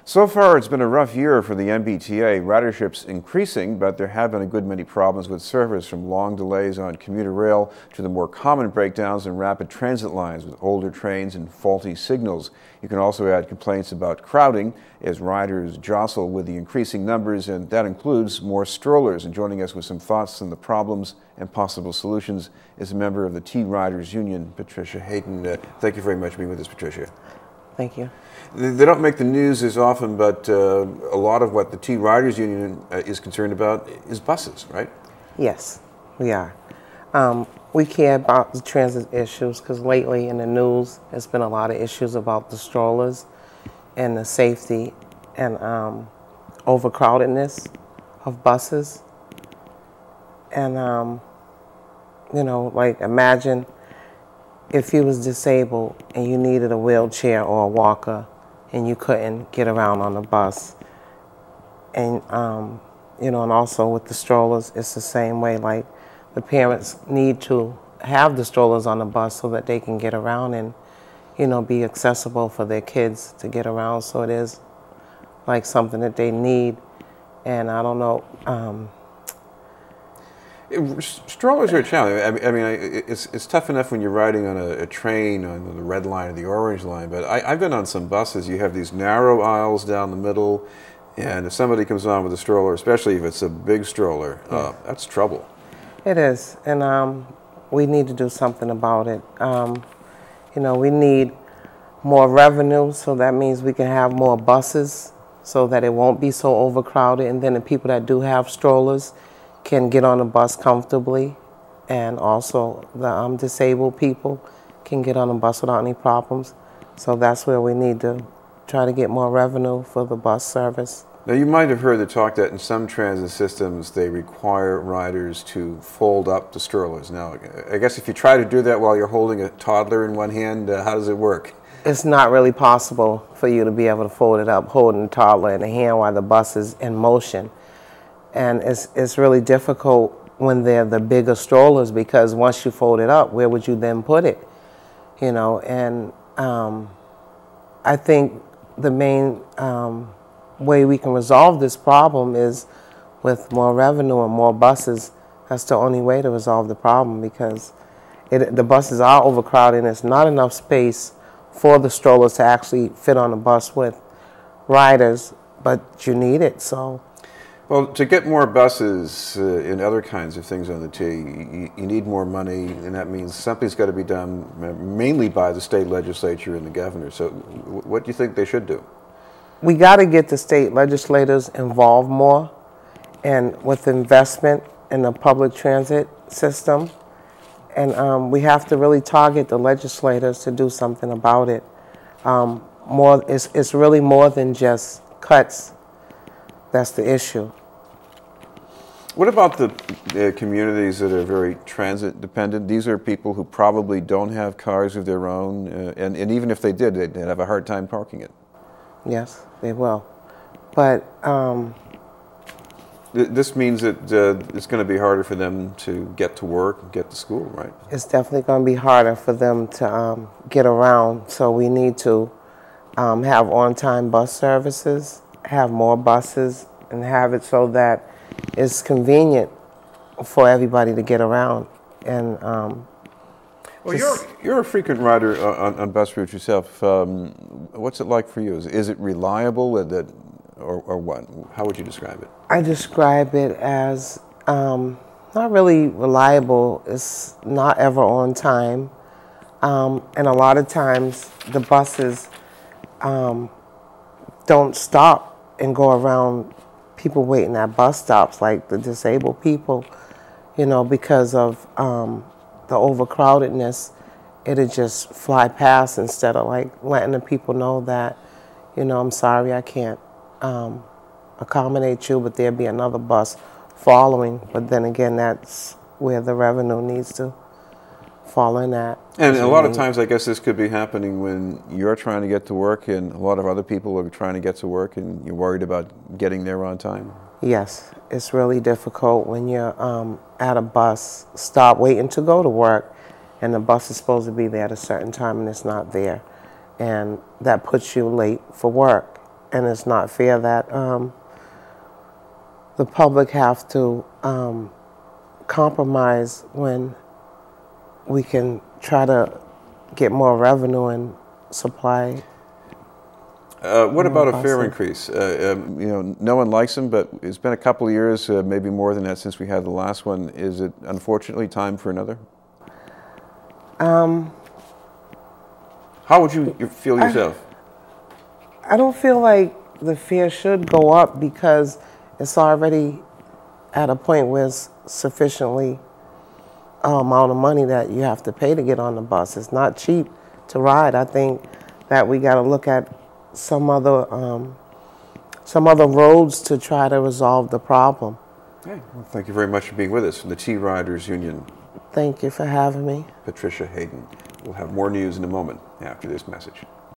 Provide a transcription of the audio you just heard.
So far, it's been a rough year for the MBTA. Ridership's increasing, but there have been a good many problems with service, from long delays on commuter rail to the more common breakdowns in rapid transit lines with older trains and faulty signals. You can also add complaints about crowding as riders jostle with the increasing numbers, and that includes more strollers. And joining us with some thoughts on the problems and possible solutions is a member of the T-Riders Union, Patricia Hayden. Thank you very much for being with us, Patricia. Thank you. They don't make the news as often, but a lot of what the T-Riders Union is concerned about is buses, right? Yes, we are. We care about the transit issues because lately in the news there's been a lot of issues about the strollers and the safety and overcrowdedness of buses. And, you know, like imagine if you was disabled and you needed a wheelchair or a walker and you couldn't get around on the bus. And, you know, and also with the strollers, it's the same way. Like, the parents need to have the strollers on the bus so that they can get around and, you know, be accessible for their kids to get around. So it is like something that they need. And I don't know. Strollers are a challenge. I mean, it's tough enough when you're riding on a train on the red line or the orange line, but I've been on some buses. You have these narrow aisles down the middle, and if somebody comes on with a stroller, especially if it's a big stroller, that's trouble. It is, and we need to do something about it. You know, we need more revenue, so that means we can have more buses so that it won't be so overcrowded, and then the people that do have strollers can get on the bus comfortably, and also the disabled people can get on the bus without any problems. So that's where we need to try to get more revenue for the bus service. Now, you might have heard the talk that in some transit systems they require riders to fold up the strollers. Now, I guess if you try to do that while you're holding a toddler in one hand, how does it work? It's not really possible for you to be able to fold it up holding a toddler in the hand while the bus is in motion. And it's really difficult when they're the bigger strollers, because once you fold it up, where would you then put it? You know, and I think the main way we can resolve this problem is with more revenue and more buses. That's the only way to resolve the problem, because the buses are overcrowded and there's not enough space for the strollers to actually fit on the bus with riders, but you need it, so. Well, to get more buses and other kinds of things on the T, you need more money, and that means something's got to be done mainly by the state legislature and the governor. So what do you think they should do? We got to get the state legislators involved more, and with investment in the public transit system. And we have to really target the legislators to do something about it. It's really more than just cuts. That's the issue. What about the communities that are very transit dependent? These are people who probably don't have cars of their own, and even if they did, they'd have a hard time parking it. Yes, they will. But this means that it's going to be harder for them to get to work and get to school, right? It's definitely going to be harder for them to get around. So we need to have on-time bus services, have more buses, and have it so that it's convenient for everybody to get around. And well, you're a frequent rider on bus routes yourself. What's it like for you? Is it reliable, or what? How would you describe it? I describe it as not really reliable. It's not ever on time, and a lot of times the buses don't stop and go around people waiting at bus stops, like the disabled people, you know, because of the overcrowdedness. It'll just fly past instead of like letting the people know that, you know, I'm sorry, I can't accommodate you, but there'll be another bus following. But then again, that's where the revenue needs to fall in at. And a lot of times, I guess this could be happening when you're trying to get to work and a lot of other people are trying to get to work, and you're worried about getting there on time. Yes, it's really difficult when you're at a bus stop waiting to go to work, and the bus is supposed to be there at a certain time and it's not there. And that puts you late for work. and it's not fair that the public have to compromise when we can try to get more revenue and supply. What about a fare increase? No one likes them, but it's been a couple of years, maybe more than that, since we had the last one. Is it unfortunately time for another? How would you feel yourself? I don't feel like the fare should go up because it's already at a point where it's sufficiently amount of money that you have to pay to get on the bus. It's not cheap to ride. I think that we got to look at some other roads to try to resolve the problem. Okay. Well, thank you very much for being with us from the T-Riders Union. Thank you for having me. Patricia Hayden. We'll have more news in a moment after this message.